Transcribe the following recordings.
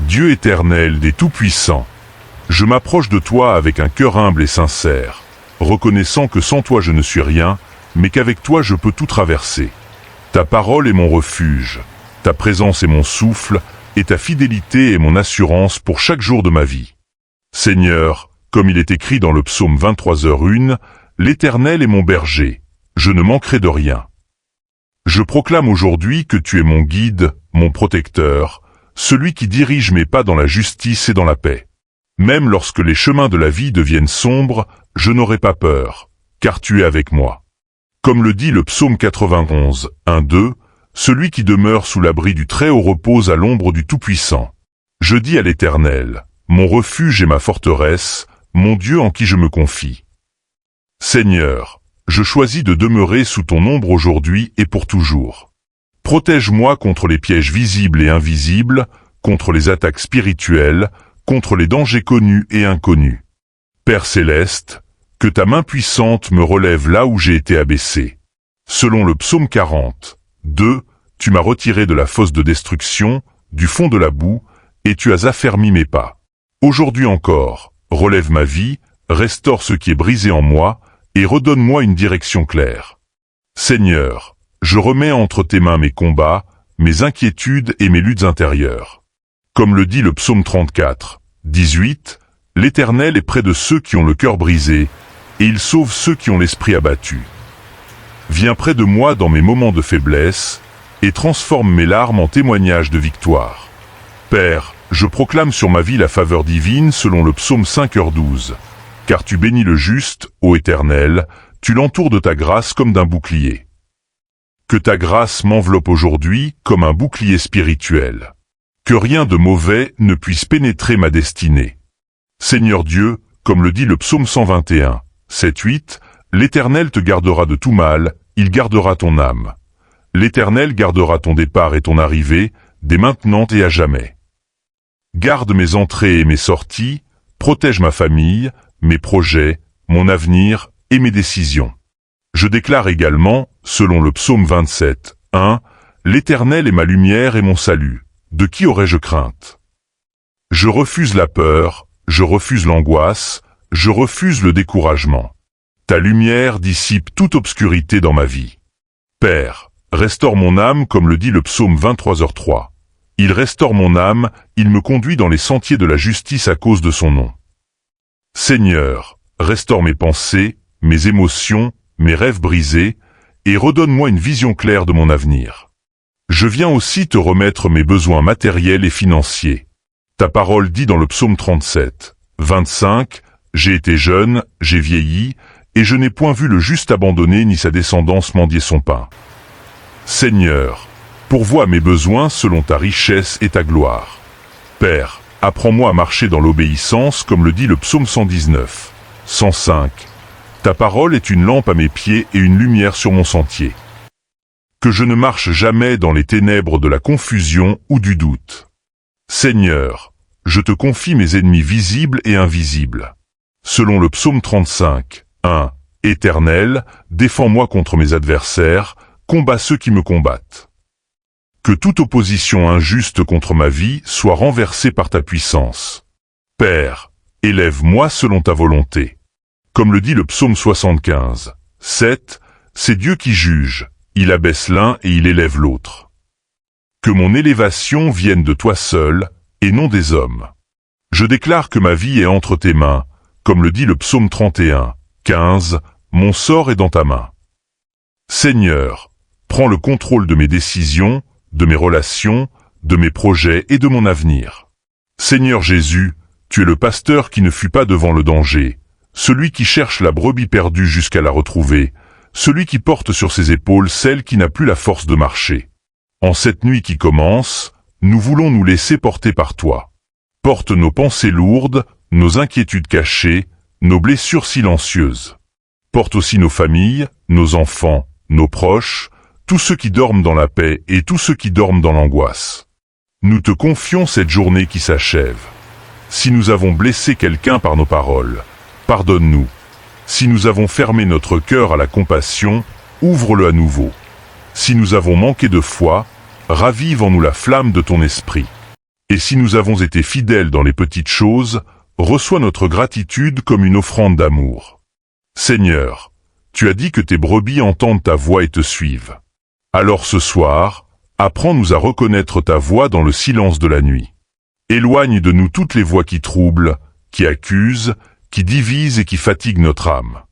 Dieu éternel des Tout-Puissants, je m'approche de toi avec un cœur humble et sincère, reconnaissant que sans toi je ne suis rien, mais qu'avec toi je peux tout traverser. Ta parole est mon refuge, ta présence est mon souffle, et ta fidélité est mon assurance pour chaque jour de ma vie. Seigneur, comme il est écrit dans le psaume 23h1, l'Éternel est mon berger, je ne manquerai de rien. Je proclame aujourd'hui que tu es mon guide, mon protecteur, celui qui dirige mes pas dans la justice et dans la paix. Même lorsque les chemins de la vie deviennent sombres, je n'aurai pas peur, car tu es avec moi. Comme le dit le psaume 91, 1-2, celui qui demeure sous l'abri du Très-Haut repose à l'ombre du Tout-Puissant. Je dis à l'Éternel, mon refuge et ma forteresse, mon Dieu en qui je me confie. Seigneur, je choisis de demeurer sous ton ombre aujourd'hui et pour toujours. Protège-moi contre les pièges visibles et invisibles, contre les attaques spirituelles, contre les dangers connus et inconnus. Père céleste, que ta main puissante me relève là où j'ai été abaissé. Selon le psaume 40, 2, tu m'as retiré de la fosse de destruction, du fond de la boue, et tu as affermi mes pas. Aujourd'hui encore, relève ma vie, restaure ce qui est brisé en moi, et redonne-moi une direction claire. Seigneur, je remets entre tes mains mes combats, mes inquiétudes et mes luttes intérieures. Comme le dit le psaume 34, 18, l'Éternel est près de ceux qui ont le cœur brisé, et il sauve ceux qui ont l'esprit abattu. Viens près de moi dans mes moments de faiblesse, et transforme mes larmes en témoignages de victoire. Père, je proclame sur ma vie la faveur divine selon le psaume 5h12. Car tu bénis le juste, ô Éternel, tu l'entoures de ta grâce comme d'un bouclier. Que ta grâce m'enveloppe aujourd'hui comme un bouclier spirituel. Que rien de mauvais ne puisse pénétrer ma destinée. Seigneur Dieu, comme le dit le psaume 121, 7-8, l'Éternel te gardera de tout mal, il gardera ton âme. L'Éternel gardera ton départ et ton arrivée, dès maintenant et à jamais. Garde mes entrées et mes sorties, protège ma famille, mes projets, mon avenir et mes décisions. Je déclare également, selon le psaume 27, 1, l'Éternel est ma lumière et mon salut. De qui aurais-je crainte? Je refuse la peur, je refuse l'angoisse, je refuse le découragement. Ta lumière dissipe toute obscurité dans ma vie. Père, restaure mon âme comme le dit le psaume 23h3. Il restaure mon âme, il me conduit dans les sentiers de la justice à cause de son nom. Seigneur, restaure mes pensées, mes émotions, mes rêves brisés, et redonne-moi une vision claire de mon avenir. Je viens aussi te remettre mes besoins matériels et financiers. Ta parole dit dans le psaume 37, 25, « J'ai été jeune, j'ai vieilli, et je n'ai point vu le juste abandonné ni sa descendance mendier son pain. » Seigneur, pourvois mes besoins selon ta richesse et ta gloire. Père, apprends-moi à marcher dans l'obéissance comme le dit le psaume 119, 105. Ta parole est une lampe à mes pieds et une lumière sur mon sentier. Que je ne marche jamais dans les ténèbres de la confusion ou du doute. Seigneur, je te confie mes ennemis visibles et invisibles. Selon le psaume 35, 1, Éternel, défends-moi contre mes adversaires, combats ceux qui me combattent. Que toute opposition injuste contre ma vie soit renversée par ta puissance. Père, élève-moi selon ta volonté. Comme le dit le psaume 75, 7, c'est Dieu qui juge, il abaisse l'un et il élève l'autre. Que mon élévation vienne de toi seul, et non des hommes. Je déclare que ma vie est entre tes mains, comme le dit le psaume 31, 15, mon sort est dans ta main. Seigneur, prends le contrôle de mes décisions, de mes relations, de mes projets et de mon avenir. Seigneur Jésus, tu es le pasteur qui ne fuit pas devant le danger, celui qui cherche la brebis perdue jusqu'à la retrouver, celui qui porte sur ses épaules celle qui n'a plus la force de marcher. En cette nuit qui commence, nous voulons nous laisser porter par toi. Porte nos pensées lourdes, nos inquiétudes cachées, nos blessures silencieuses. Porte aussi nos familles, nos enfants, nos proches, tous ceux qui dorment dans la paix et tous ceux qui dorment dans l'angoisse. Nous te confions cette journée qui s'achève. Si nous avons blessé quelqu'un par nos paroles, pardonne-nous. Si nous avons fermé notre cœur à la compassion, ouvre-le à nouveau. Si nous avons manqué de foi, ravive en nous la flamme de ton esprit. Et si nous avons été fidèles dans les petites choses, reçois notre gratitude comme une offrande d'amour. Seigneur, tu as dit que tes brebis entendent ta voix et te suivent. Alors ce soir, apprends-nous à reconnaître ta voix dans le silence de la nuit. Éloigne de nous toutes les voix qui troublent, qui accusent, qui divisent et qui fatiguent notre âme.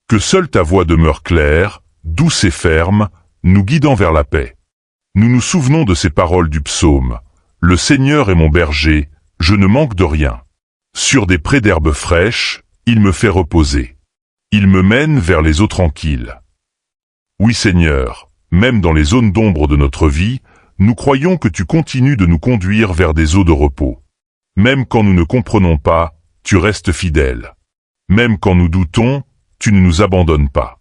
Que seule ta voix demeure claire, douce et ferme, nous guidant vers la paix. Nous nous souvenons de ces paroles du psaume. Le Seigneur est mon berger, je ne manque de rien. Sur des prés d'herbes fraîches, il me fait reposer. Il me mène vers les eaux tranquilles. Oui Seigneur, même dans les zones d'ombre de notre vie, nous croyons que tu continues de nous conduire vers des eaux de repos. Même quand nous ne comprenons pas, tu restes fidèle. Même quand nous doutons, tu ne nous abandonnes pas.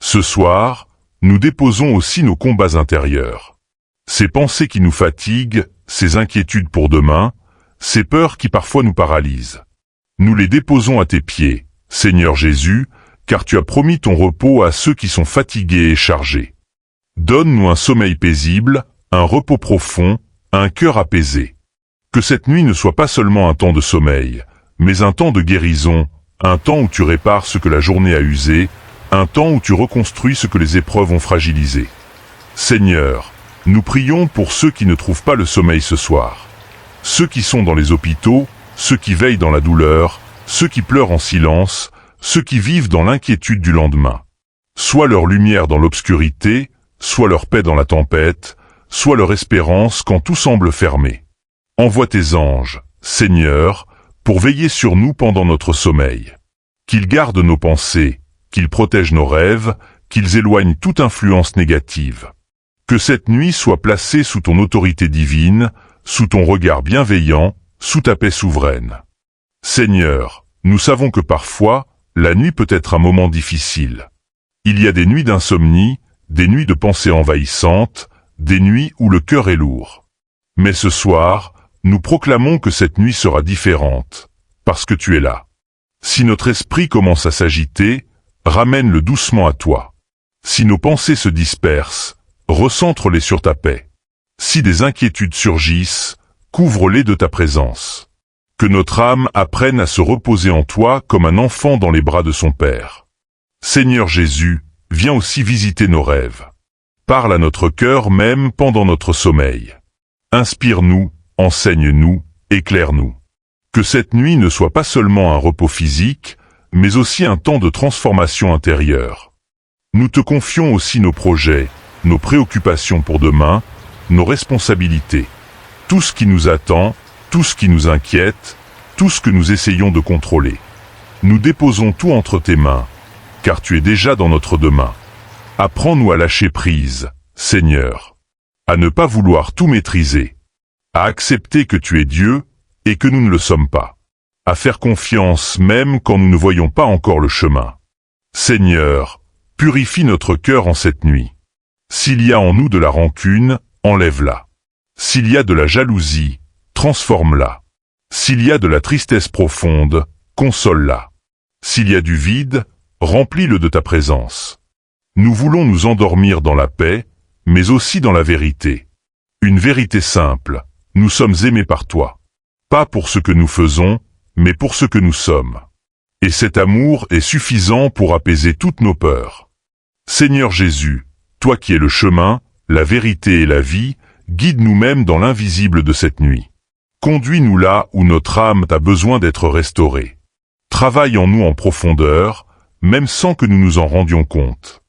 Ce soir, nous déposons aussi nos combats intérieurs. Ces pensées qui nous fatiguent, ces inquiétudes pour demain, ces peurs qui parfois nous paralysent. Nous les déposons à tes pieds, Seigneur Jésus, car tu as promis ton repos à ceux qui sont fatigués et chargés. Donne-nous un sommeil paisible, un repos profond, un cœur apaisé. Que cette nuit ne soit pas seulement un temps de sommeil, mais un temps de guérison, un temps où tu répares ce que la journée a usé, un temps où tu reconstruis ce que les épreuves ont fragilisé. Seigneur, nous prions pour ceux qui ne trouvent pas le sommeil ce soir. Ceux qui sont dans les hôpitaux, ceux qui veillent dans la douleur, ceux qui pleurent en silence, ceux qui vivent dans l'inquiétude du lendemain. Soit leur lumière dans l'obscurité, soit leur paix dans la tempête, soit leur espérance quand tout semble fermé. Envoie tes anges, Seigneur, pour veiller sur nous pendant notre sommeil. Qu'ils gardent nos pensées, qu'ils protègent nos rêves, qu'ils éloignent toute influence négative. Que cette nuit soit placée sous ton autorité divine, sous ton regard bienveillant, sous ta paix souveraine. Seigneur, nous savons que parfois, la nuit peut être un moment difficile. Il y a des nuits d'insomnie, des nuits de pensées envahissantes, des nuits où le cœur est lourd. Mais ce soir, nous proclamons que cette nuit sera différente, parce que tu es là. Si notre esprit commence à s'agiter, ramène-le doucement à toi. Si nos pensées se dispersent, recentre-les sur ta paix. Si des inquiétudes surgissent, couvre-les de ta présence. Que notre âme apprenne à se reposer en toi comme un enfant dans les bras de son Père. Seigneur Jésus, viens aussi visiter nos rêves. Parle à notre cœur même pendant notre sommeil. Inspire-nous, enseigne-nous, éclaire-nous. Que cette nuit ne soit pas seulement un repos physique, mais aussi un temps de transformation intérieure. Nous te confions aussi nos projets, nos préoccupations pour demain, nos responsabilités. Tout ce qui nous attend, tout ce qui nous inquiète, tout ce que nous essayons de contrôler. Nous déposons tout entre tes mains, car tu es déjà dans notre demain. Apprends-nous à lâcher prise, Seigneur, à ne pas vouloir tout maîtriser, à accepter que tu es Dieu et que nous ne le sommes pas, à faire confiance même quand nous ne voyons pas encore le chemin. Seigneur, purifie notre cœur en cette nuit. S'il y a en nous de la rancune, enlève-la. S'il y a de la jalousie, transforme-la. S'il y a de la tristesse profonde, console-la. S'il y a du vide, remplis-le de ta présence. Nous voulons nous endormir dans la paix, mais aussi dans la vérité. Une vérité simple, nous sommes aimés par toi. Pas pour ce que nous faisons, mais pour ce que nous sommes. Et cet amour est suffisant pour apaiser toutes nos peurs. Seigneur Jésus, toi qui es le chemin, la vérité et la vie, guide-nous même dans l'invisible de cette nuit. Conduis-nous là où notre âme a besoin d'être restaurée. Travaille en nous en profondeur, même sans que nous nous en rendions compte.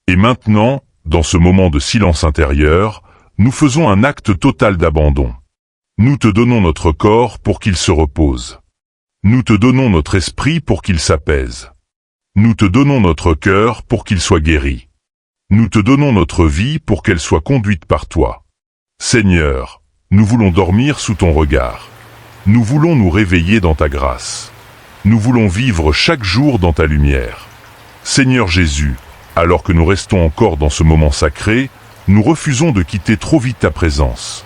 Et maintenant, dans ce moment de silence intérieur, nous faisons un acte total d'abandon. Nous te donnons notre corps pour qu'il se repose. Nous te donnons notre esprit pour qu'il s'apaise. Nous te donnons notre cœur pour qu'il soit guéri. Nous te donnons notre vie pour qu'elle soit conduite par toi. Seigneur, nous voulons dormir sous ton regard. Nous voulons nous réveiller dans ta grâce. Nous voulons vivre chaque jour dans ta lumière. Seigneur Jésus, alors que nous restons encore dans ce moment sacré, nous refusons de quitter trop vite ta présence.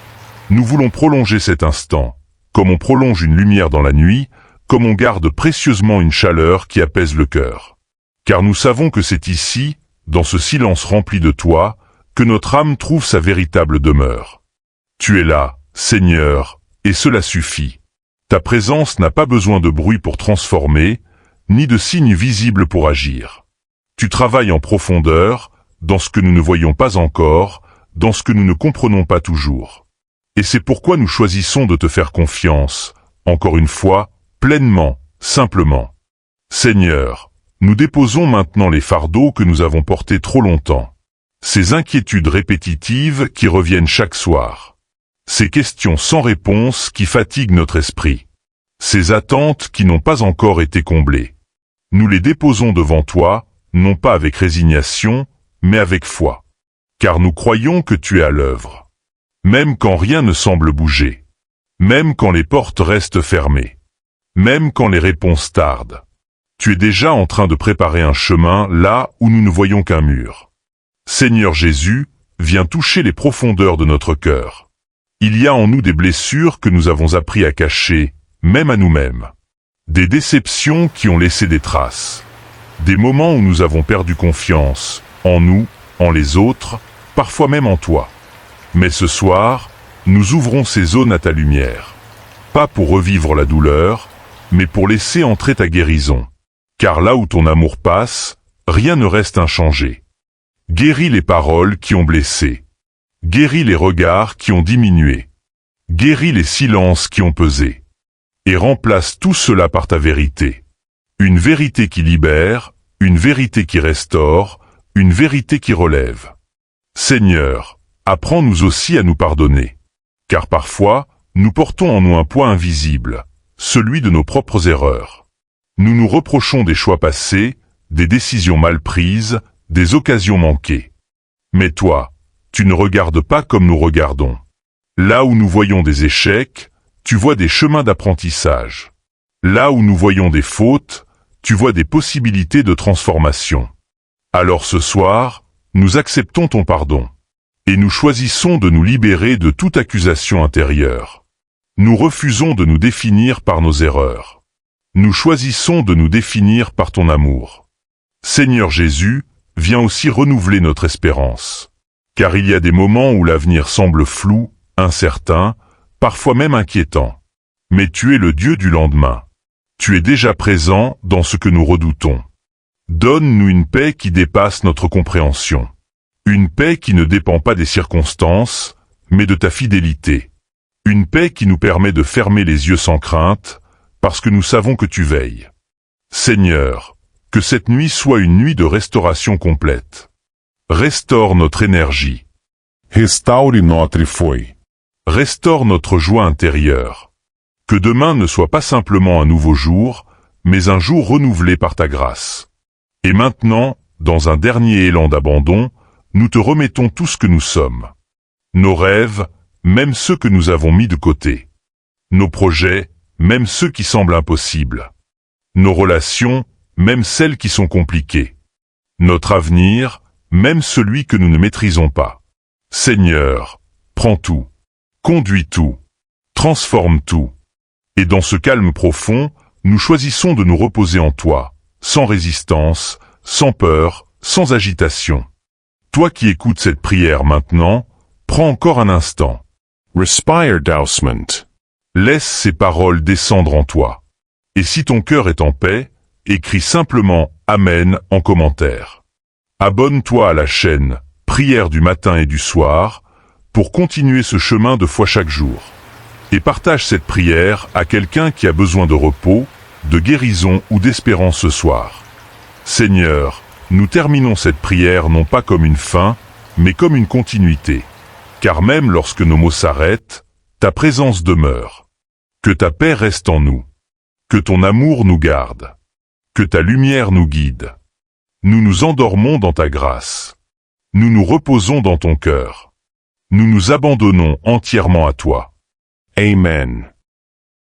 Nous voulons prolonger cet instant, comme on prolonge une lumière dans la nuit, comme on garde précieusement une chaleur qui apaise le cœur. Car nous savons que c'est ici, dans ce silence rempli de toi, que notre âme trouve sa véritable demeure. Tu es là, Seigneur, et cela suffit. Ta présence n'a pas besoin de bruit pour transformer, ni de signes visibles pour agir. Tu travailles en profondeur, dans ce que nous ne voyons pas encore, dans ce que nous ne comprenons pas toujours. Et c'est pourquoi nous choisissons de te faire confiance, encore une fois, pleinement, simplement. Seigneur, nous déposons maintenant les fardeaux que nous avons portés trop longtemps. Ces inquiétudes répétitives qui reviennent chaque soir. Ces questions sans réponse qui fatiguent notre esprit. Ces attentes qui n'ont pas encore été comblées. Nous les déposons devant toi, non pas avec résignation, mais avec foi. Car nous croyons que tu es à l'œuvre. Même quand rien ne semble bouger. Même quand les portes restent fermées. Même quand les réponses tardent. Tu es déjà en train de préparer un chemin là où nous ne voyons qu'un mur. Seigneur Jésus, viens toucher les profondeurs de notre cœur. Il y a en nous des blessures que nous avons appris à cacher, même à nous-mêmes. Des déceptions qui ont laissé des traces. Des moments où nous avons perdu confiance, en nous, en les autres, parfois même en toi. Mais ce soir, nous ouvrons ces zones à ta lumière. Pas pour revivre la douleur, mais pour laisser entrer ta guérison. Car là où ton amour passe, rien ne reste inchangé. Guéris les paroles qui ont blessé. Guéris les regards qui ont diminué. Guéris les silences qui ont pesé. Et remplace tout cela par ta vérité. Une vérité qui libère, une vérité qui restaure, une vérité qui relève. Seigneur, apprends-nous aussi à nous pardonner. Car parfois, nous portons en nous un poids invisible, celui de nos propres erreurs. Nous nous reprochons des choix passés, des décisions mal prises, des occasions manquées. Mais toi, tu ne regardes pas comme nous regardons. Là où nous voyons des échecs, tu vois des chemins d'apprentissage. Là où nous voyons des fautes, tu vois des possibilités de transformation. Alors ce soir, nous acceptons ton pardon. Et nous choisissons de nous libérer de toute accusation intérieure. Nous refusons de nous définir par nos erreurs. Nous choisissons de nous définir par ton amour. Seigneur Jésus, viens aussi renouveler notre espérance. Car il y a des moments où l'avenir semble flou, incertain, parfois même inquiétant. Mais tu es le Dieu du lendemain. Tu es déjà présent dans ce que nous redoutons. Donne-nous une paix qui dépasse notre compréhension. Une paix qui ne dépend pas des circonstances, mais de ta fidélité. Une paix qui nous permet de fermer les yeux sans crainte, parce que nous savons que tu veilles. Seigneur, que cette nuit soit une nuit de restauration complète. Restaure notre énergie. Restaure notre foi. Restaure notre joie intérieure. Que demain ne soit pas simplement un nouveau jour, mais un jour renouvelé par ta grâce. Et maintenant, dans un dernier élan d'abandon, nous te remettons tout ce que nous sommes. Nos rêves, même ceux que nous avons mis de côté. Nos projets, même ceux qui semblent impossibles. Nos relations, même celles qui sont compliquées. Notre avenir, même celui que nous ne maîtrisons pas. Seigneur, prends tout. Conduis tout. Transforme tout. Et dans ce calme profond, nous choisissons de nous reposer en toi, sans résistance, sans peur, sans agitation. Toi qui écoutes cette prière maintenant, prends encore un instant. Respire doucement. Laisse ces paroles descendre en toi. Et si ton cœur est en paix, écris simplement « Amen » en commentaire. Abonne-toi à la chaîne « Prière du matin et du soir » pour continuer ce chemin de foi chaque jour. Et partage cette prière à quelqu'un qui a besoin de repos, de guérison ou d'espérance ce soir. Seigneur, nous terminons cette prière non pas comme une fin, mais comme une continuité. Car même lorsque nos mots s'arrêtent, ta présence demeure. Que ta paix reste en nous. Que ton amour nous garde. Que ta lumière nous guide. Nous nous endormons dans ta grâce. Nous nous reposons dans ton cœur. Nous nous abandonnons entièrement à toi. Amen.